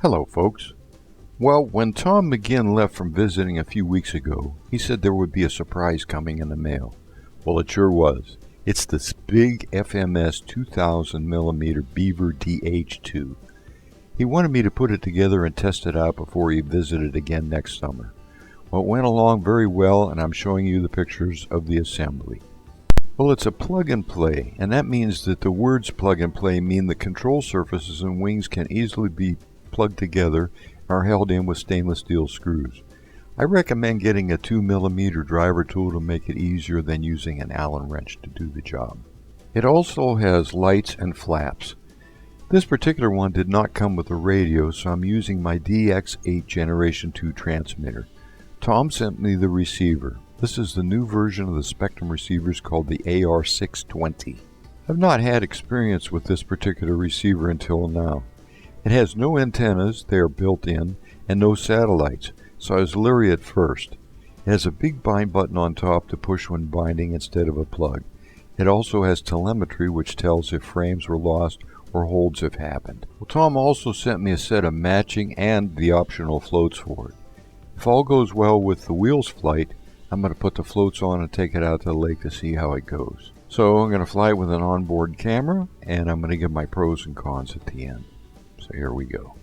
Hello, folks. Well, when Tom McGinn left from visiting a few weeks ago, he said there would be a surprise coming in the mail. Well, it sure was. It's this big FMS 2000mm Beaver DH-2. He wanted me to put it together and test it out before he visited again next summer. Well, it went along very well, and I'm showing you the pictures of the assembly. Well, it's a plug and play, and that means that the words plug and play mean the control surfaces and wings can easily be plugged together and are held in with stainless steel screws. I recommend getting a 2mm driver tool to make it easier than using an Allen wrench to do the job. It also has lights and flaps. This particular one did not come with a radio, so I'm using my DX8 Generation 2 transmitter. Tom sent me the receiver. This is the new version of the Spectrum receivers called the AR620. I've not had experience with this particular receiver until now. It has no antennas, they are built in, and no satellites, so I was leery at first. It has a big bind button on top to push when binding instead of a plug. It also has telemetry which tells if frames were lost or holds have happened. Well, Tom also sent me a set of matching and the optional floats for it. If all goes well with the wheels flight, I'm going to put the floats on and take it out to the lake to see how it goes. So I'm going to fly it with an onboard camera, and I'm going to give my pros and cons at the end. So here we go.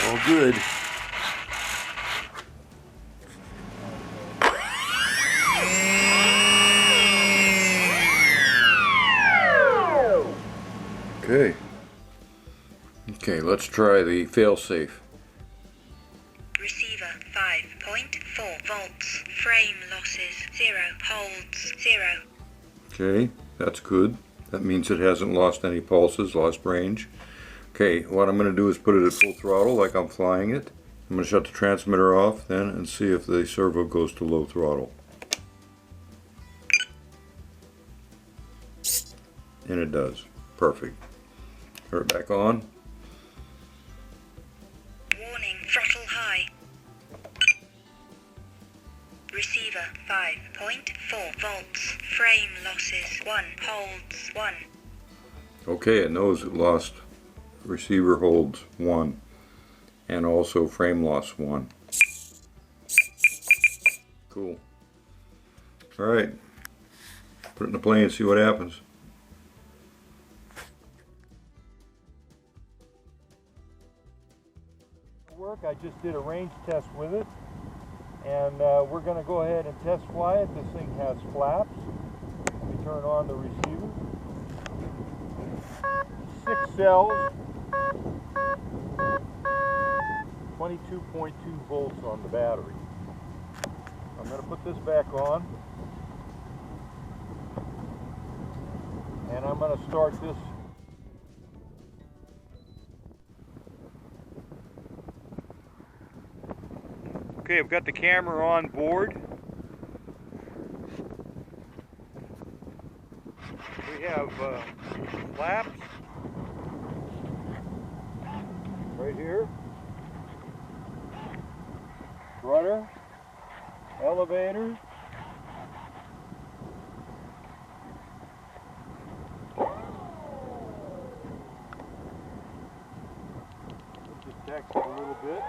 All good. Okay, let's try the Failsafe. Receiver 5.4 volts. Frame losses 0. Holds 0. Okay, that's good. That means it hasn't lost any pulses, lost range. Okay, what I'm going to do is put it at full throttle like I'm flying it. I'm going to shut the transmitter off then and see if the servo goes to low throttle. And it does. Perfect. Turn it back on. Warning, throttle high. Receiver 5.4 volts. Frame losses 1. Holds 1. Okay, it knows it lost. Receiver holds 1. And also frame loss 1. Cool. Alright. Put it in the plane and see what happens. I just did a range test with it, and we're going to go ahead and test fly it. This thing has flaps. Let me turn on the receiver. 6 cells, 22.2 volts on the battery. I'm going to put this back on, and I'm going to start this. Okay, I've got the camera on board. We have flaps right here, rudder, elevator, just text a little bit.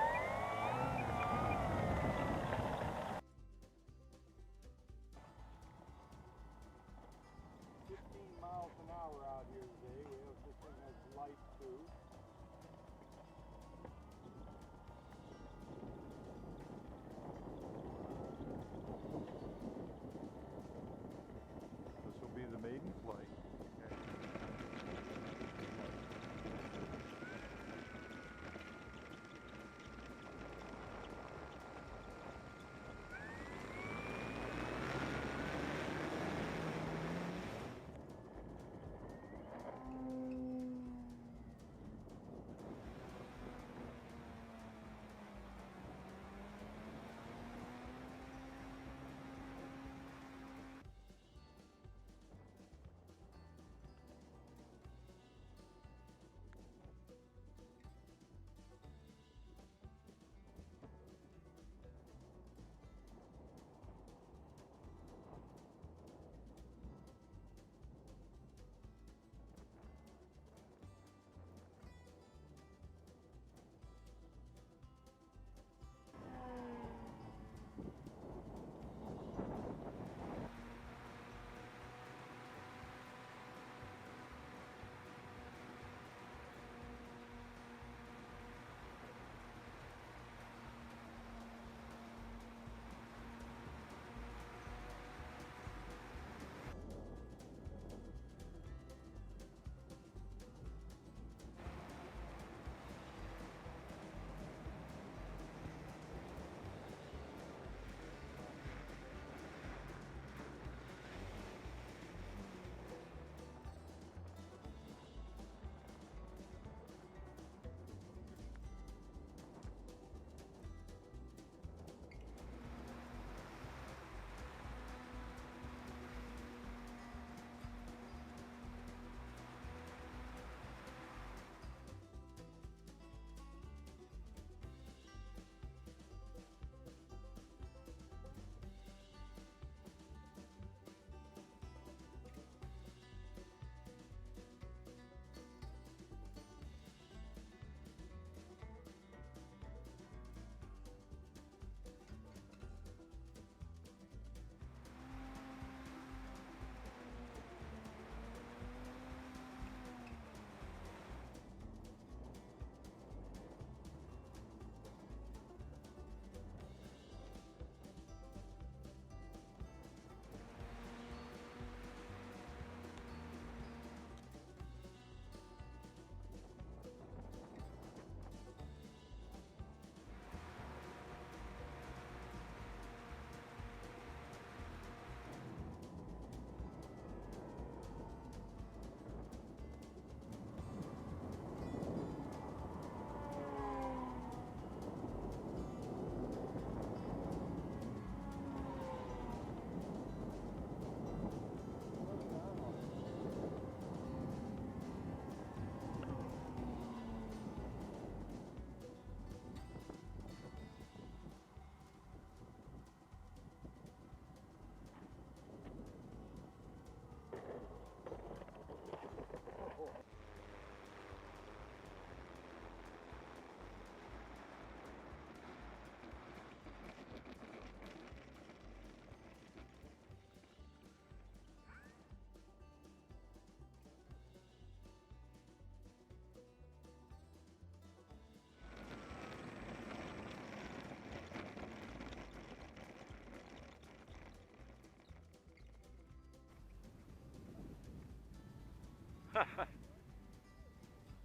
15 miles an hour out here today. We have this thing has lights too. This will be the maiden flight. Okay.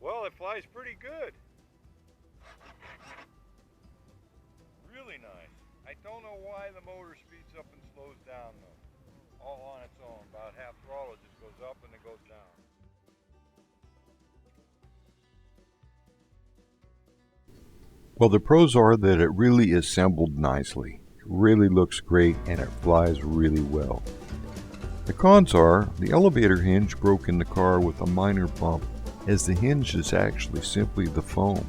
Well, it flies pretty good. Really nice. I don't know why the motor speeds up and slows down though. All on its own. About half throttle, it just goes up and it goes down. Well, the pros are that it really is assembled nicely. It really looks great and it flies really well. The cons are the elevator hinge broke in the car with a minor bump, as the hinge is actually simply the foam.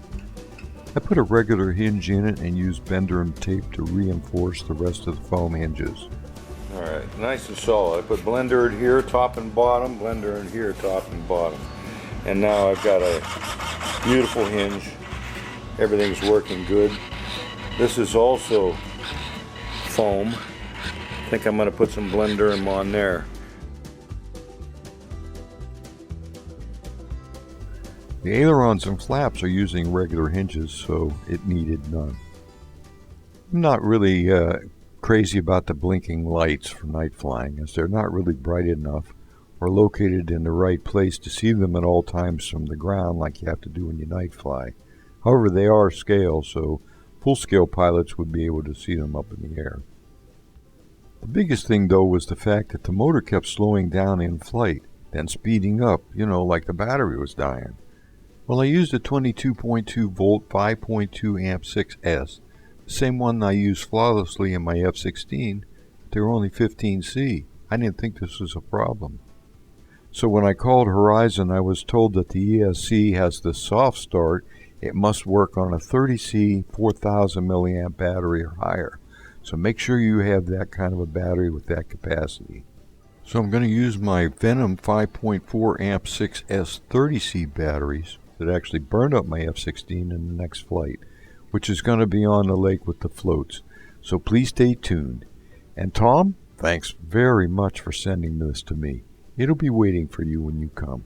I put a regular hinge in it and used bender and tape to reinforce the rest of the foam hinges. Alright, nice and solid. I put blender in here, top and bottom, blender in here, top and bottom. And now I've got a beautiful hinge. Everything's working good. This is also foam. I think I'm going to put some blender on there. The ailerons and flaps are using regular hinges, so it needed none. I'm not really crazy about the blinking lights for night flying, as they're not really bright enough or located in the right place to see them at all times from the ground like you have to do when you night fly. However, they are scale, so full-scale pilots would be able to see them up in the air. The biggest thing, though, was the fact that the motor kept slowing down in flight, then speeding up, like the battery was dying. Well, I used a 22.2 volt 5.2 amp 6S, the same one I used flawlessly in my F-16. They were only 15C. I didn't think this was a problem. So when I called Horizon, I was told that the ESC has the soft start. It must work on a 30C 4000 milliamp battery or higher. So make sure you have that kind of a battery with that capacity. So I'm going to use my Venom 5.4 amp 6S 30C batteries that actually burned up my F-16 in the next flight, which is going to be on the lake with the floats. So please stay tuned. And Tom, thanks very much for sending this to me. It'll be waiting for you when you come.